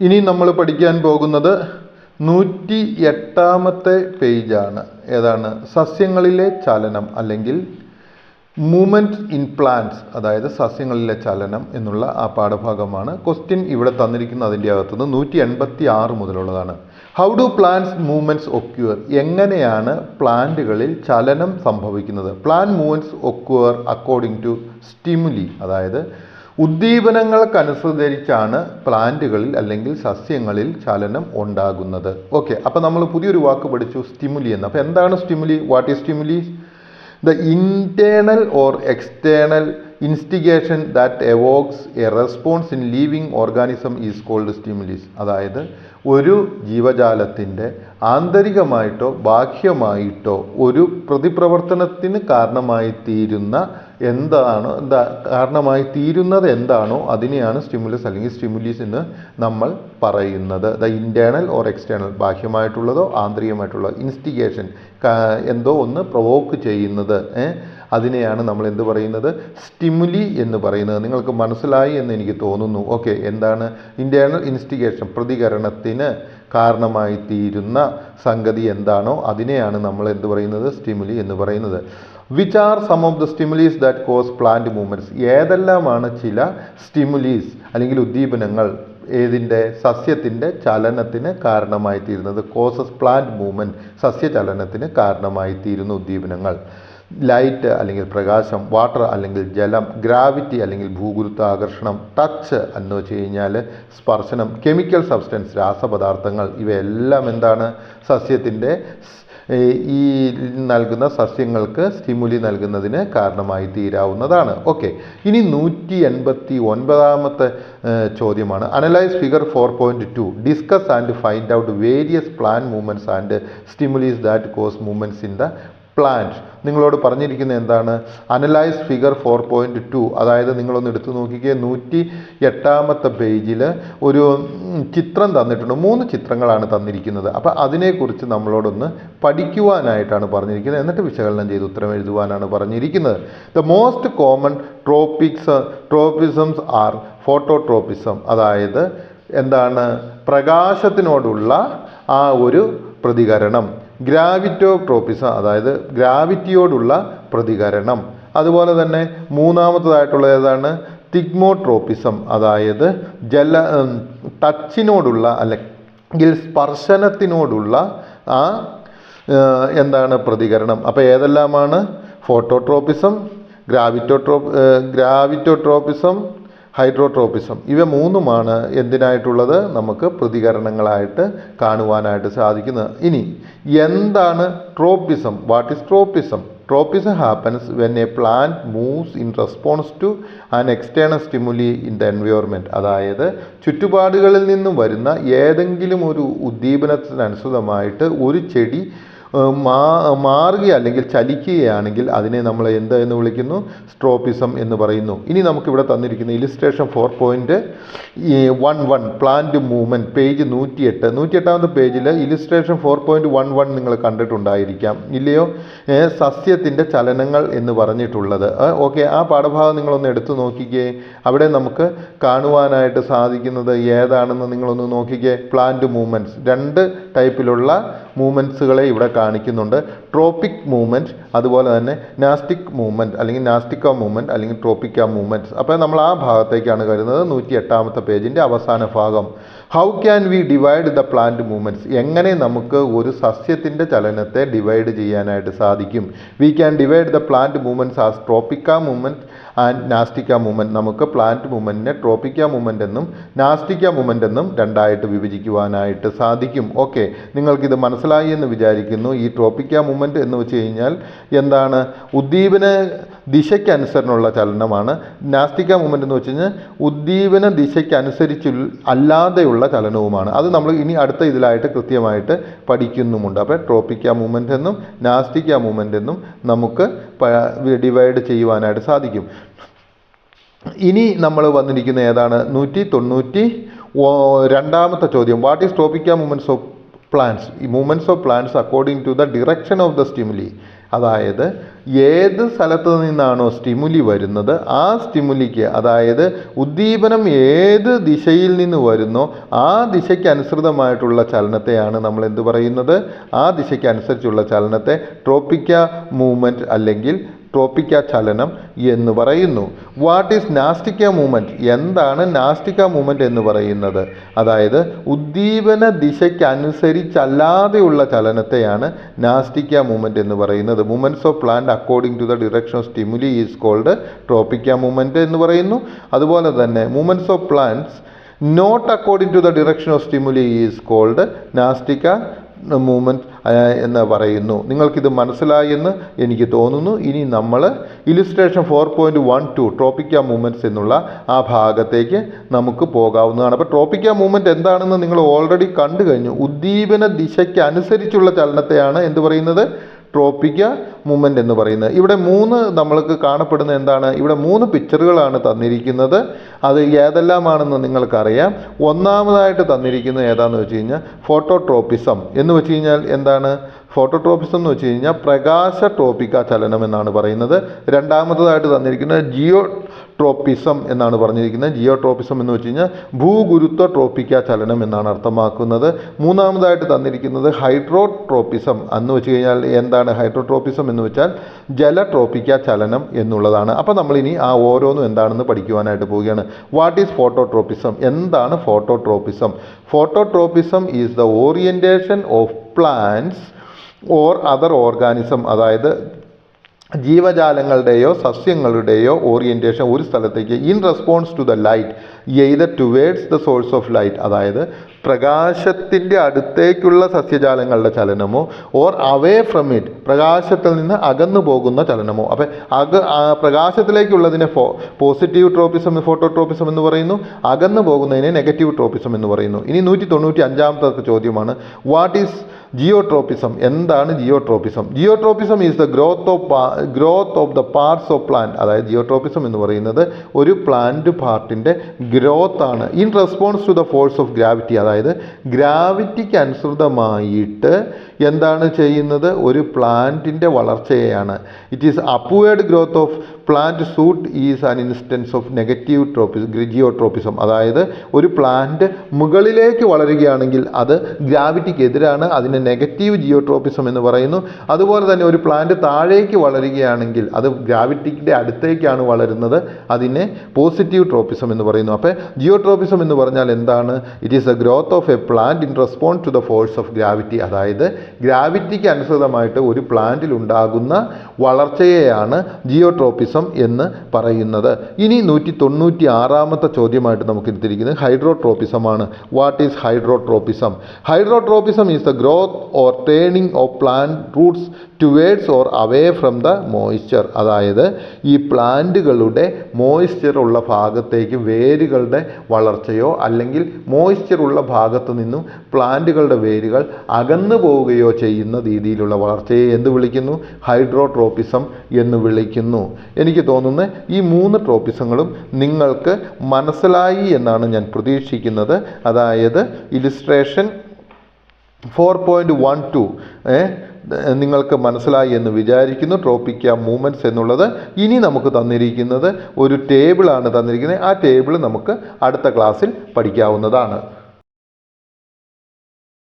ഇനി നമ്മൾ പഠിക്കാൻ പോകുന്നത് 108-ാമത്തെ പേജാണ്. ഏതാണ്? സസ്യങ്ങളിലെ ചലനം അല്ലെങ്കിൽ മൂവ്മെൻറ്റ് ഇൻ പ്ലാന്റ്സ്, അതായത് സസ്യങ്ങളിലെ ചലനം എന്നുള്ള ആ പാഠഭാഗമാണ്. ക്വസ്റ്റ്യൻ ഇവിടെ തന്നിരിക്കുന്ന അതിൻ്റെ അകത്തുനിന്ന് 186 മുതലുള്ളതാണ്. How do plants movements occur? എങ്ങനെയാണ് പ്ലാന്റുകളിൽ ചലനം സംഭവിക്കുന്നത്? Plant movements occur according to stimuli, അതായത് ഉദ്ദീപനങ്ങൾക്കനുസരിച്ചാണ് പ്ലാന്റുകളിൽ അല്ലെങ്കിൽ സസ്യങ്ങളിൽ ചലനം ഉണ്ടാകുന്നത്. ഓക്കെ, അപ്പോൾ നമ്മൾ പുതിയൊരു വാക്ക് പഠിച്ചു, സ്റ്റിമുലി എന്ന്. അപ്പോൾ എന്താണ് stimuli? What is stimuli? The internal or external instigation that evokes a response in living organism is called stimulus. അതായത് ഒരു ജീവജാലത്തിൻ്റെ ആന്തരികമായിട്ടോ ബാഹ്യമായിട്ടോ ഒരു പ്രതിപ്രവർത്തനത്തിന് കാരണമായി തീരുന്നത് എന്താണോ അതിനെയാണ് സ്റ്റിമുലസ് അല്ലെങ്കിൽ സ്റ്റിമുലീസ് എന്ന് നമ്മൾ പറയുന്നത്. ദ ഇൻറ്റേർണൽ ഓർ എക്സ്റ്റേണൽ, ബാഹ്യമായിട്ടുള്ളതോ ആന്തരികമായിട്ടുള്ളതോ, ഇൻസ്റ്റിഗേഷൻ, എന്തോ ഒന്ന് പ്രൊവോക്ക് ചെയ്യുന്നത്, അതിനെയാണ് നമ്മൾ എന്ത് പറയുന്നത്? സ്റ്റിമുലി എന്ന് പറയുന്നത്. നിങ്ങൾക്ക് മനസ്സിലായി എന്ന് എനിക്ക് തോന്നുന്നു. ഓക്കെ, എന്താണ് ഇൻറ്റേർണൽ ഇൻസ്റ്റിഗേഷൻ? പ്രതികരണത്തിന് കാരണമായി തീരുന്ന സംഗതി എന്താണോ അതിനെയാണ് നമ്മൾ എന്ത് പറയുന്നത്? സ്റ്റിമുലി എന്ന് പറയുന്നത്. Which are some of the stimulus that cause plant movements? ഏതെല്ലാമാണ് ചില സ്റ്റിമുലീസ് അല്ലെങ്കിൽ ഉദ്ദീപനങ്ങൾ ഏതിൻ്റെ? സസ്യത്തിൻ്റെ ചലനത്തിന് കാരണമായി തീരുന്നത്. കോസസ് പ്ലാന്റ് മൂവ്മെൻറ്റ്, സസ്യചലനത്തിന് കാരണമായി തീരുന്ന ഉദ്ദീപനങ്ങൾ. ലൈറ്റ് അല്ലെങ്കിൽ പ്രകാശം, വാട്ടർ അല്ലെങ്കിൽ ജലം, ഗ്രാവിറ്റി അല്ലെങ്കിൽ ഭൂഗുരുത്വാകർഷണം, ടച്ച് എന്ന് വെച്ച് കഴിഞ്ഞാൽ സ്പർശനം, കെമിക്കൽ സബ്സ്റ്റൻസ് രാസപദാർത്ഥങ്ങൾ, ഇവയെല്ലാം എന്താണ്? സസ്യത്തിൻ്റെ ഈ നൽകുന്ന സസ്യങ്ങൾക്ക് സ്റ്റിമുലി നൽകുന്നതിന് കാരണമായി തീരാവുന്നതാണ്. ഓക്കെ, ഇനി 189-ാമത്തെ ചോദ്യമാണ്. Analyse figure 4.2. Discuss and find out various plant movements and stimulus that cause movements in the plant. നിങ്ങളോട് പറഞ്ഞിരിക്കുന്നത് എന്താണ്? Analyse figure 4.2. അതായത് നിങ്ങളൊന്ന് എടുത്തു നോക്കിക്കേ, 108-ാമത്തെ പേജിൽ ഒരു ചിത്രം തന്നിട്ടുണ്ട്. 3 ചിത്രങ്ങളാണ് തന്നിരിക്കുന്നത്. അപ്പോൾ അതിനെക്കുറിച്ച് നമ്മളോടൊന്ന് പഠിക്കുവാനായിട്ടാണ് പറഞ്ഞിരിക്കുന്നത്. എന്നിട്ട് വിശകലനം ചെയ്ത് ഉത്തരം എഴുതുവാനാണ് പറഞ്ഞിരിക്കുന്നത്. The most common tropisms are phototropism, അതായത് എന്താണ്? പ്രകാശത്തിനോടുള്ള ആ ഒരു പ്രതികരണം. ഗ്രാവിറ്റോട്രോപ്പിസം, അതായത് ഗ്രാവിറ്റിയോടുള്ള പ്രതികരണം. അതുപോലെ തന്നെ മൂന്നാമത്തതായിട്ടുള്ള ഏതാണ്? തിഗ്മോട്രോപ്പിസം, അതായത് ടച്ചിനോടുള്ള അല്ലെങ്കിൽ സ്പർശനത്തിനോടുള്ള ആ എന്താണ്? പ്രതികരണം. അപ്പോൾ ഏതെല്ലാമാണ്? ഫോട്ടോട്രോപ്പിസം, ഗ്രാവിറ്റോട്രോപ്പിസം, ഹൈഡ്രോട്രോപ്പിസം. ഇവ 3ഉമാണ് എന്തിനായിട്ടുള്ളത്? നമുക്ക് പ്രതികരണങ്ങളായിട്ട് കാണുവാനായിട്ട് സാധിക്കുന്നത്. ഇനി എന്താണ് tropism? What is tropism? Tropism happens when a plant moves in response to an external stimuli in the environment. അതായത് ചുറ്റുപാടുകളിൽ നിന്നും വരുന്ന ഏതെങ്കിലും ഒരു ഉദ്ദീപനത്തിനനുസൃതമായിട്ട് ഒരു ചെടി മാറുക അല്ലെങ്കിൽ ചലിക്കുകയാണെങ്കിൽ അതിനെ നമ്മൾ എന്ത് എന്ന് വിളിക്കുന്നു? ട്രോപ്പിസം എന്ന് പറയുന്നു. ഇനി നമുക്കിവിടെ തന്നിരിക്കുന്ന ഇലിസ്ട്രേഷൻ 4.11 പ്ലാന്റ് മൂവ്മെൻറ്റ്, പേജ് 108. 108-ാമത്തെ പേജിൽ ഇലിസ്ട്രേഷൻ 4.11 നിങ്ങൾ കണ്ടിട്ടുണ്ടായിരിക്കാം, ഇല്ലയോ? സസ്യത്തിൻ്റെ ചലനങ്ങൾ എന്ന് പറഞ്ഞിട്ടുള്ളത്. ഓക്കെ, ആ പാഠഭാഗം നിങ്ങളൊന്ന് എടുത്തു നോക്കിക്കേ. അവിടെ നമുക്ക് കാണുവാനായിട്ട് സാധിക്കുന്നത് ഏതാണെന്ന് നിങ്ങളൊന്ന് നോക്കിക്കേ. പ്ലാന്റ് മൂവ്മെൻറ്റ്സ്, 2 ടൈപ്പിലുള്ള മൂവ്മെൻറ്റ്സുകളെ ഇവിടെ കാണിക്കുന്നുണ്ട്. ട്രോപ്പിക് മൂവ്മെൻറ്റ്, അതുപോലെ തന്നെ നാസ്റ്റിക് മൂവ്മെൻറ്റ് അല്ലെങ്കിൽ നാസ്റ്റിക്ക മൂവ്മെൻറ്റ് അല്ലെങ്കിൽ ട്രോപ്പിക്ക മൂവ്മെൻറ്റ്സ്. അപ്പോൾ നമ്മൾ ആ ഭാഗത്തേക്കാണ് വരുന്നത്. 108-ാമത്തെ പേജിൻ്റെ അവസാന ഭാഗം. How can we divide the plant movements? എങ്ങനെ നമുക്ക് ഒരു സസ്യത്തിൻ്റെ ചലനത്തെ ഡിവൈഡ് ചെയ്യാനായിട്ട് സാധിക്കും? We can divide the plant movements as tropic movement and nastic movement. നമുക്ക് പ്ലാന്റ് മൂവ്മെൻറ്റിനെ ട്രോപ്പിക്ക മൂവ്മെൻറ്റ് എന്നും നാസ്റ്റിക്ക മൂവ്മെൻറ്റ് എന്നും 2ആയിട്ട് വിഭജിക്കുവാനായിട്ട് സാധിക്കും. ഓക്കെ, നിങ്ങൾക്കിത് മനസ്സിലായി എന്ന് വിചാരിക്കുന്നു. ഈ ട്രോപ്പിക്ക മൂവ്മെൻറ്റ് എന്ന് വെച്ച് കഴിഞ്ഞാൽ എന്താണ്? ഉദ്ദീപന ദിശയ്ക്കനുസരണമുള്ള ചലനമാണ്. നാസ്റ്റിക്ക മൂവ്മെൻറ്റ് എന്ന് വെച്ച് കഴിഞ്ഞാൽ ഉദ്ദീപന ദിശയ്ക്കനുസരിച്ച് അല്ലാതെയുള്ള ചലനവുമാണ്. അത് നമ്മൾ ഇനി അടുത്ത ഇതിലായിട്ട് കൃത്യമായിട്ട് പഠിക്കുന്നുമുണ്ട്. അപ്പോൾ ട്രോപ്പിക്ക മൂവ്മെൻറ്റ് എന്നും നാസ്റ്റിക്ക മൂവ്മെൻറ്റ് എന്നും നമുക്ക് ഡിവൈഡ് ചെയ്യുവാനായിട്ട് സാധിക്കും. ഇനി നമ്മൾ വന്നിരിക്കുന്ന ഏതാണ്? 192-ാമത്തെ ചോദ്യം. What is tropic movements of plants? Movements of plants according to the direction of the stimuli. അതായത് ഏത് സ്ഥലത്ത് നിന്നാണോ സ്റ്റിമുലി വരുന്നത് ആ സ്റ്റിമുലിക്ക്, അതായത് ഉദ്ദീപനം ഏത് ദിശയിൽ നിന്ന് വരുന്നോ ആ ദിശയ്ക്ക് അനുസൃതമായിട്ടുള്ള ചലനത്തെയാണ് നമ്മൾ എന്ത് പറയുന്നത്? ആ ദിശയ്ക്ക് അനുസരിച്ചുള്ള ചലനത്തെ ട്രോപ്പിക്ക മൂവ്മെൻറ്റ് അല്ലെങ്കിൽ ട്രോപ്പിക്ക ചലനം എന്ന് പറയുന്നു. What is nastic movement? എന്താണ് നാസ്റ്റിക്ക മൂവ്മെൻറ്റ് എന്ന് പറയുന്നത്? അതായത് ഉദ്ദീപന ദിശയ്ക്കനുസരിച്ചല്ലാതെയുള്ള ചലനത്തെയാണ് നാസ്റ്റിക്ക മൂവ്മെൻറ്റ് എന്ന് പറയുന്നത്. Movements of plant according to the direction of stimuli is called tropic movement എന്ന് പറയുന്നു. അതുപോലെ തന്നെ movements of plants not according to the direction of stimuli is called nastic movement എന്ന് പറയുന്നു. നിങ്ങൾക്കിത് മനസ്സിലായി എന്ന് എനിക്ക് തോന്നുന്നു. ഇനി നമ്മൾ ഇലിസ്ട്രേഷൻ 4.12 ട്രോപ്പിക്ക മൂവ്മെൻറ്റ്സ് എന്നുള്ള ആ ഭാഗത്തേക്ക് നമുക്ക് പോകാവുന്നതാണ്. അപ്പോൾ ട്രോപ്പിക്ക മൂവ്മെൻറ്റ് എന്താണെന്ന് നിങ്ങൾ ഓൾറെഡി കണ്ടു കഴിഞ്ഞു. ഉദ്ദീപന ദിശയ്ക്ക് അനുസരിച്ചുള്ള ചലനത്തെയാണ് എന്ത് പറയുന്നത്? ട്രോപ്പിക്ക മൂവ്മെൻറ്റ് എന്ന് പറയുന്നത്. ഇവിടെ നമ്മൾക്ക് കാണപ്പെടുന്ന എന്താണ്? ഇവിടെ 3 പിക്ചറുകളാണ് തന്നിരിക്കുന്നത്. അത് ഏതെല്ലാമാണെന്ന് നിങ്ങൾക്കറിയാം. ഒന്നാമതായിട്ട് തന്നിരിക്കുന്നത് ഏതാണെന്ന് വെച്ച് കഴിഞ്ഞാൽ ഫോട്ടോട്രോപ്പിസം എന്ന് വെച്ച് കഴിഞ്ഞാൽ എന്താണ്? ഫോട്ടോട്രോപ്പിസം എന്ന് വെച്ച് കഴിഞ്ഞാൽ പ്രകാശ ട്രോപ്പിക്ക ചലനം എന്നാണ് പറയുന്നത്. രണ്ടാമതായിട്ട് തന്നിരിക്കുന്നത് ജിയോട്രോപ്പിസം എന്നാണ് പറഞ്ഞിരിക്കുന്നത്. ജിയോട്രോപ്പിസം എന്ന് വെച്ച് കഴിഞ്ഞാൽ ഭൂഗുരുത്വ ട്രോപ്പിക്ക ചലനം എന്നാണ് അർത്ഥമാക്കുന്നത്. മൂന്നാമതായിട്ട് തന്നിരിക്കുന്നത് ഹൈഡ്രോട്രോപ്പിസം എന്ന് വെച്ച് കഴിഞ്ഞാൽ എന്താണ്? ഹൈഡ്രോട്രോപ്പിസം എന്ന് വെച്ചാൽ ജലട്രോപ്പിക്ക ചലനം എന്നുള്ളതാണ്. അപ്പോൾ നമ്മളിനി ആ ഓരോന്നും എന്താണെന്ന് പഠിക്കുവാനായിട്ട് പോവുകയാണ്. What is phototropism? എന്താണ് phototropism? Phototropism is the orientation of plants or other organism, അതായത് ജീവജാലങ്ങളുടെയോ സസ്യങ്ങളുടെയോ ഓറിയൻറ്റേഷൻ ഒരു സ്ഥലത്തേക്ക് in response to the light either towards the source of light, അതായത് പ്രകാശത്തിൻ്റെ അടുത്തേക്കുള്ള സസ്യജാലങ്ങളുടെ ചലനമോ ഓർ അവേ ഫ്രം ഇറ്റ്, പ്രകാശത്തിൽ നിന്ന് അകന്നു പോകുന്ന ചലനമോ. അപ്പം പ്രകാശത്തിലേക്കുള്ളതിനെ പോസിറ്റീവ് ട്രോപ്പിസം ഫോട്ടോട്രോപ്പിസം എന്ന് പറയുന്നു, അകന്നു പോകുന്നതിനെ നെഗറ്റീവ് ട്രോപ്പിസം എന്ന് പറയുന്നു. ഇനി 195ാമത്തെ ചോദ്യമാണ്, വാട്ട് ഈസ് ജിയോട്രോപ്പിസം? എന്താണ് geotropism? Geotropism is the growth of the parts of plant, അതായത് ജിയോട്രോപ്പിസം എന്ന് പറയുന്നത് ഒരു പ്ലാന്റ് പാർട്ടിൻ്റെ ഗ്രോത്ത് ആണ് in response to the force of gravity, അതായത് ഗ്രാവിറ്റിക്ക് അനുസൃതമായിട്ട് എന്താണ് ചെയ്യുന്നത്? ഒരു പ്ലാന്റിൻ്റെ വളർച്ചയെയാണ്. It is upward growth of plant shoot is an instance of negative geotropism, അതായത് ഒരു പ്ലാന്റ് മുകളിലേക്ക് വളരുകയാണെങ്കിൽ അത് ഗ്രാവിറ്റിക്ക് എതിരാണ്, അതിനെ നെഗറ്റീവ് ജിയോട്രോപ്പിസം എന്ന് പറയുന്നു. അതുപോലെ തന്നെ ഒരു പ്ലാന്റ് താഴേക്ക് വളരുകയാണെങ്കിൽ അത് ഗ്രാവിറ്റിയുടെ അടുത്തേക്കാണ് വളരുന്നത്, അതിനെ പോസിറ്റീവ് ട്രോപ്പിസം എന്ന് പറയുന്നു. അപ്പോൾ ജിയോട്രോപ്പിസം എന്ന് പറഞ്ഞാൽ എന്താണ്? It is a growth of a plant in response to the force of gravity, അതായത് ഗ്രാവിറ്റിക്ക് അനുസൃതമായിട്ട് ഒരു പ്ലാന്റിൽ ഉണ്ടാകുന്ന വളർച്ചയെയാണ് ജിയോട്രോപ്പിസം എന്ന് പറയുന്നത്. ഇനി 196ാമത്തെ ചോദ്യമായിട്ട് നമുക്ക് എടുത്തിരിക്കുന്നത് ഹൈഡ്രോട്രോപ്പിസം ആണ്. What is hydrotropism? Hydrotropism is the growth or turning of plant roots towards or away from the moisture, അതായത് ഈ പ്ലാന്റുകളുടെ മോയ്സ്ചർ ഉള്ള ഭാഗത്തേക്ക് വേരുകളുടെ വളർച്ചയോ അല്ലെങ്കിൽ മോയ്സ്ചർ ഉള്ള ഭാഗത്തു നിന്നും പ്ലാന്റുകളുടെ വേരുകൾ അകന്നു പോവുകയോ ചെയ്യുന്ന രീതിയിലുള്ള വളർച്ചയെ എന്ത് വിളിക്കുന്നു? ഹൈഡ്രോട്രോപ്പിസം എന്ന് വിളിക്കുന്നു. എനിക്ക് തോന്നുന്നു ഈ 3 ട്രോപ്പിസങ്ങളും നിങ്ങൾക്ക് മനസ്സിലായി എന്നാണ് ഞാൻ പ്രതീക്ഷിക്കുന്നത്. അതായത് ഇലിസ്ട്രേഷൻ 4.12 നിങ്ങൾക്ക് മനസ്സിലായി എന്ന് വിചാരിക്കുന്നു, ട്രോപ്പിക്ക മൂവ്മെൻറ്റ്സ് എന്നുള്ളത്. ഇനി നമുക്ക് തന്നിരിക്കുന്നത് ഒരു ടേബിളാണ് തന്നിരിക്കുന്നത്. ആ ടേബിൾ നമുക്ക് അടുത്ത ക്ലാസ്സിൽ പഠിക്കാവുന്നതാണ്.